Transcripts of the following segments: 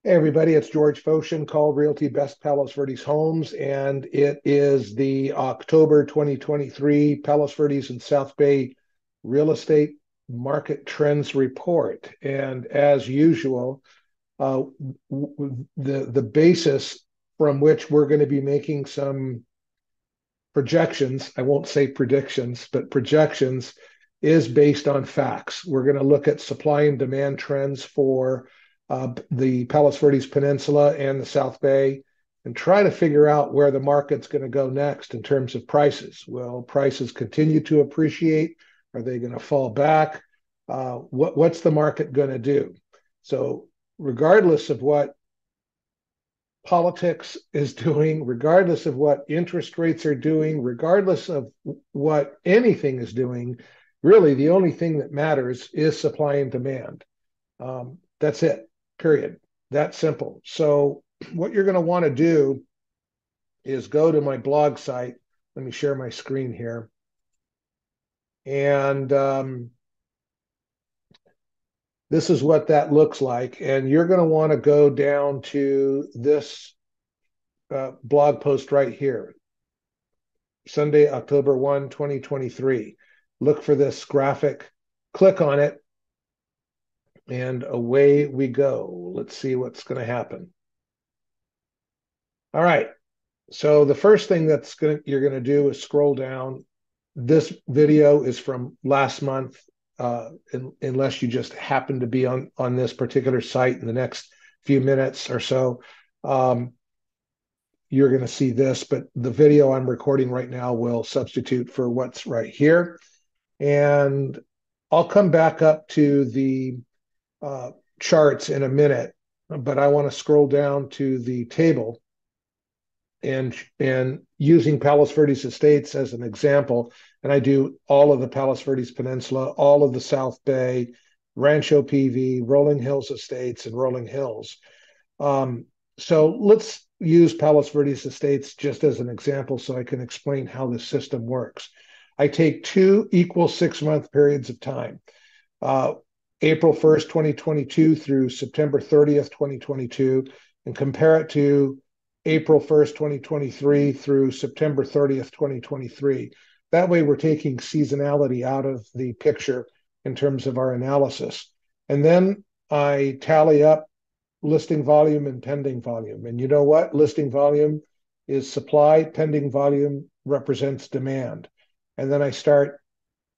Hey everybody, it's George Foshin, called Realty Best Palos Verdes Homes, and it is the October 2023 Palos Verdes and South Bay Real Estate Market Trends Report. And as usual, uh, the basis from which we're going to be making some projections, I won't say predictions, but projections, is based on facts. We're going to look at supply and demand trends for the Palos Verdes Peninsula and the South Bay and try to figure out where the market's going to go next in terms of prices. Will prices continue to appreciate? Are they going to fall back? What's the market going to do? So, regardless of what politics is doing, regardless of what interest rates are doing, regardless of what anything is doing, really the only thing that matters is supply and demand. That's it, period. That simple. So, what you're going to want to do is go to my blog site. Let me share my screen here. And this is what that looks like. And you're going to want to go down to this blog post right here, Sunday, October 1, 2023. Look for this graphic, click on it, and away we go. Let's see what's going to happen. All right. So the first thing you're going to do is scroll down. This video is from last month, unless you just happen to be on this particular site in the next few minutes or so. You're going to see this, but the video I'm recording right now will substitute for what's right here. And I'll come back up to the charts in a minute, but I want to scroll down to the table and using Palos Verdes Estates as an example, and I do all of the Palos Verdes Peninsula, all of the South Bay, Rancho PV, Rolling Hills Estates, and Rolling Hills. So let's use Palos Verdes Estates just as an example so I can explain how this system works. I take two equal 6-month periods of time, April 1st, 2022 through September 30th, 2022, and compare it to April 1st, 2023 through September 30th, 2023. That way we're taking seasonality out of the picture in terms of our analysis. And then I tally up listing volume and pending volume. And you know what? Listing volume is supply, pending volume represents demand. And then I start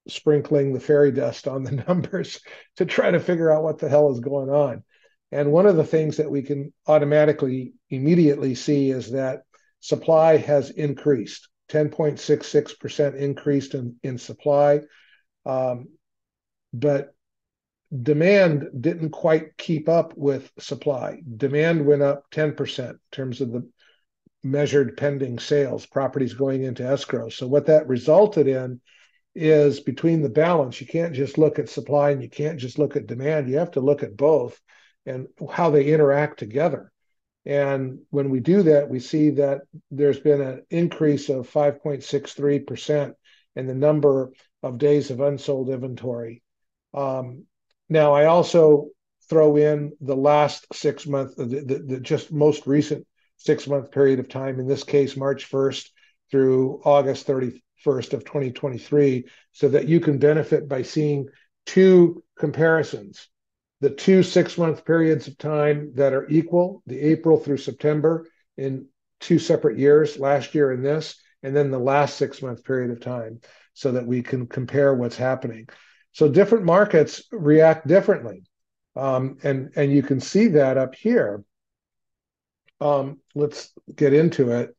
sprinkling the fairy dust on the numbers to try to figure out what the hell is going on. And one of the things that we can automatically immediately see is that supply has increased, 10.66% increased in supply. But demand didn't quite keep up with supply. Demand went up 10% in terms of the measured pending sales, properties going into escrow. So what that resulted in is between the balance, you can't just look at supply and you can't just look at demand. You have to look at both and how they interact together. And when we do that, we see that there's been an increase of 5.63% in the number of days of unsold inventory. Now, I also throw in the last 6 month, the just most recent 6-month period of time, in this case, March 1st through August 31st of 2023, so that you can benefit by seeing two comparisons. The two 6-month periods of time that are equal, the April through September in two separate years, last year and this, and then the last 6-month period of time, so that we can compare what's happening. So different markets react differently. And you can see that up here. Let's get into it.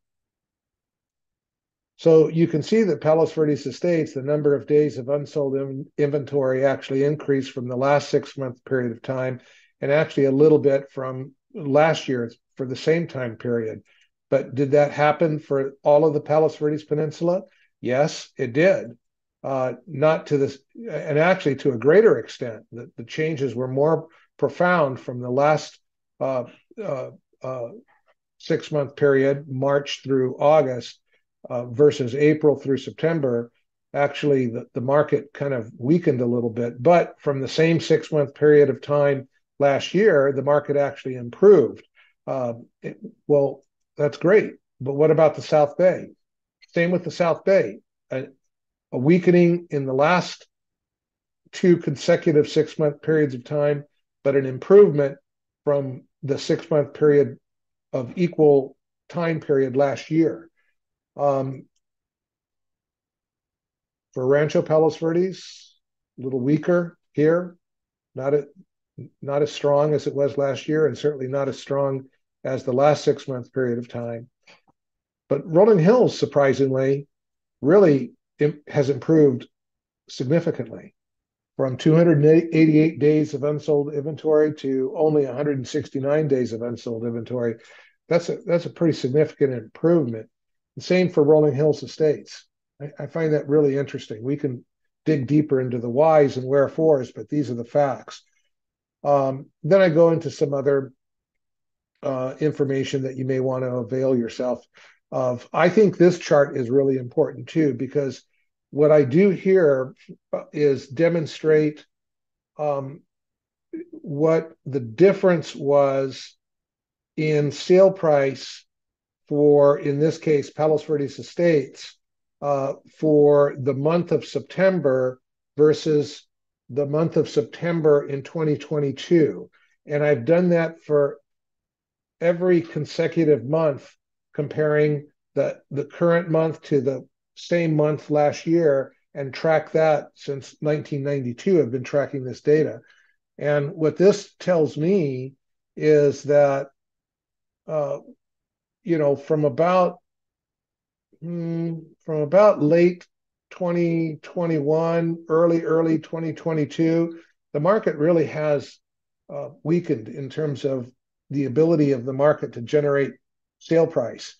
So you can see that Palos Verdes Estates, the number of days of unsold inventory actually increased from the last 6-month period of time, and actually a little bit from last year for the same time period. But did that happen for all of the Palos Verdes Peninsula? Yes, it did. Not to this, and actually to a greater extent. The changes were more profound from the last 6-month period, March through August, versus April through September. Actually, the market kind of weakened a little bit, but from the same 6-month period of time last year, the market actually improved. Well, that's great. But what about the South Bay? Same with the South Bay. A weakening in the last two consecutive 6-month periods of time, but an improvement from the 6-month period of equal time period last year. For Rancho Palos Verdes, a little weaker here, not as strong as it was last year, and certainly not as strong as the last 6-month period of time. But Rolling Hills, surprisingly, really has improved significantly, from 288 days of unsold inventory to only 169 days of unsold inventory. That's a pretty significant improvement. The same for Rolling Hills Estates. I find that really interesting. We can dig deeper into the whys and wherefores, but these are the facts. Then I go into some other information that you may want to avail yourself of. I think this chart is really important too, because what I do here is demonstrate what the difference was in sale price for, in this case, Palos Verdes Estates, for the month of September versus the month of September in 2022. And I've done that for every consecutive month, comparing the current month to the same month last year, and track that since 1992. I've been tracking this data. And what this tells me is that, from about late 2021, early 2022, the market really has weakened in terms of the ability of the market to generate sale price.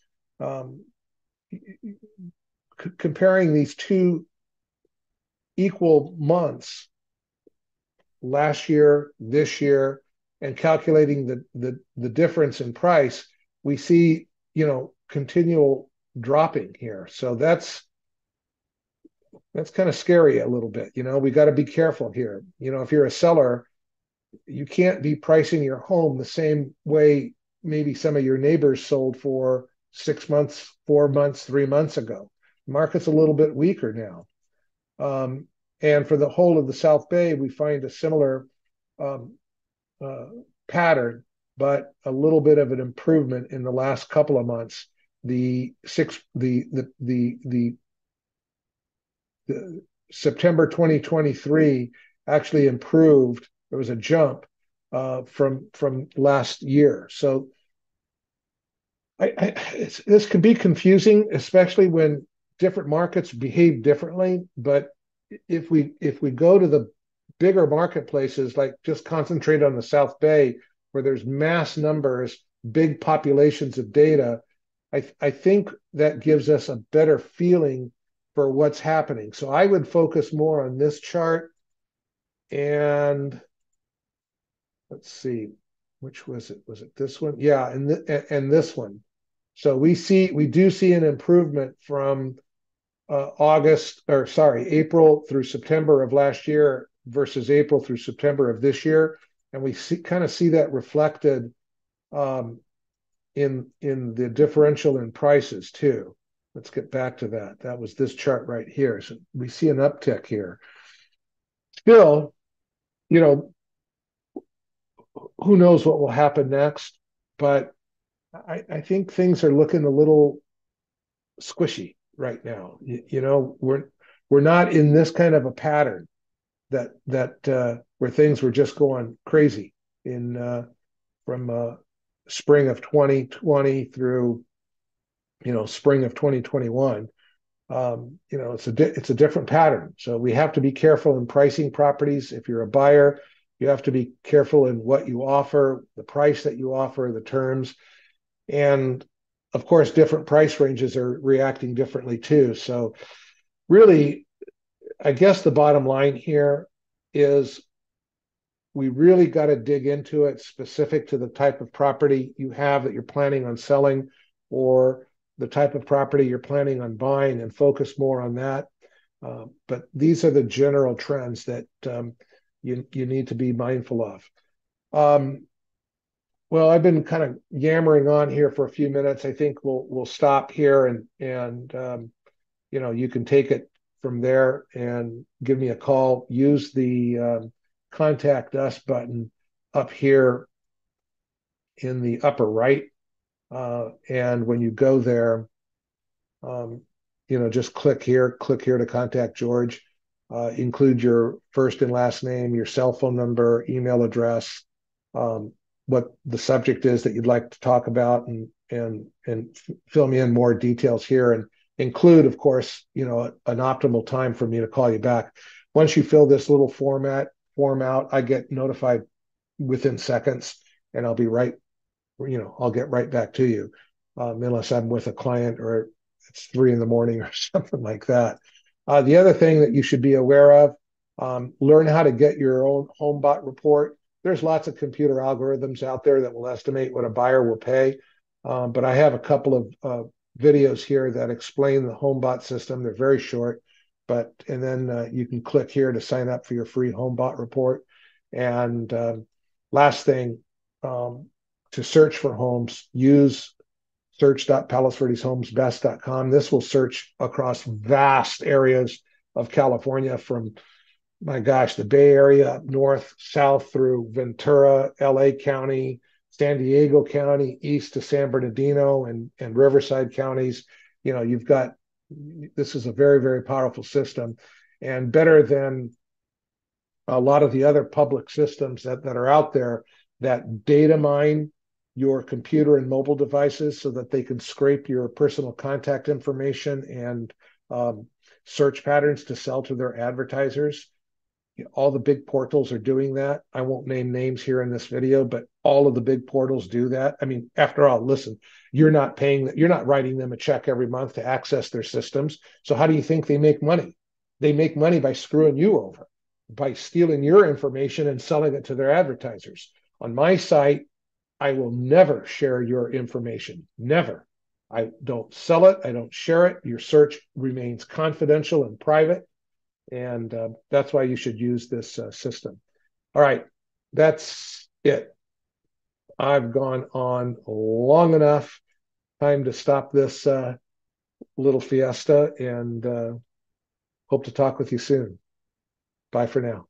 Comparing these two equal months, last year, this year, and calculating the difference in price, we see, continual dropping here. So that's kind of scary a little bit. We got to be careful here. If you're a seller, you can't be pricing your home the same way maybe some of your neighbors sold for 6 months, 4 months, 3 months ago. The market's a little bit weaker now. And for the whole of the South Bay, we find a similar pattern, but a little bit of an improvement in the last couple of months. The September 2023 actually improved. There was a jump from last year. So this can be confusing, especially when different markets behave differently. But if we go to the bigger marketplaces, like just concentrate on the South Bay, where there's mass numbers, big populations of data, I think that gives us a better feeling for what's happening. So I would focus more on this chart. And let's see, which was it? Was it this one? Yeah, and this one. So we do see an improvement from April through September of last year versus April through September of this year, and we kind of see that reflected in the differential in prices too. Let's get back to that. That was this chart right here. So we see an uptick here. Still, who knows what will happen next, but I think things are looking a little squishy right now. We're not in this kind of a pattern that where things were just going crazy from spring of 2020 through spring of 2021. It's a different pattern. So we have to be careful in pricing properties. If you're a buyer, you have to be careful in what you offer, the price that you offer, the terms, and of course, different price ranges are reacting differently too. So really, I guess the bottom line here is we really got to dig into it, specific to the type of property you have that you're planning on selling, or the type of property you're planning on buying, and focus more on that. But these are the general trends that you need to be mindful of. Well, I've been kind of yammering on here for a few minutes. I think we'll stop here, and you can take it from there and give me a call. Use the contact us button up here in the upper right, and when you go there, um, just click here to contact George. Include your first and last name, your cell phone number, email address, um, what the subject is that you'd like to talk about, and fill me in more details here, and include, of course, an optimal time for me to call you back. Once you fill this little form out, I get notified within seconds, and I'll get right back to you, unless I'm with a client or it's 3 in the morning or something like that. The other thing that you should be aware of, learn how to get your own HomeBot report. There's lots of computer algorithms out there that will estimate what a buyer will pay. But I have a couple of videos here that explain the HomeBot system. They're very short, and then you can click here to sign up for your free HomeBot report. And last thing, to search for homes, use search.palosverdeshomesbest.com. This will search across vast areas of California, from, my gosh, the Bay Area up north, south through Ventura, LA County, San Diego County, east to San Bernardino and Riverside counties. This is a very, very powerful system, and better than a lot of the other public systems that are out there that data mine your computer and mobile devices so that they can scrape your personal contact information and search patterns to sell to their advertisers. All the big portals are doing that. I won't name names here in this video, but all of the big portals do that. I mean, after all, listen, you're not writing them a check every month to access their systems. So how do you think they make money? They make money by screwing you over, by stealing your information and selling it to their advertisers. On my site, I will never share your information. Never. I don't sell it. I don't share it. Your search remains confidential and private. And that's why you should use this system. All right. That's it. I've gone on long enough. Time to stop this little fiesta, and hope to talk with you soon. Bye for now.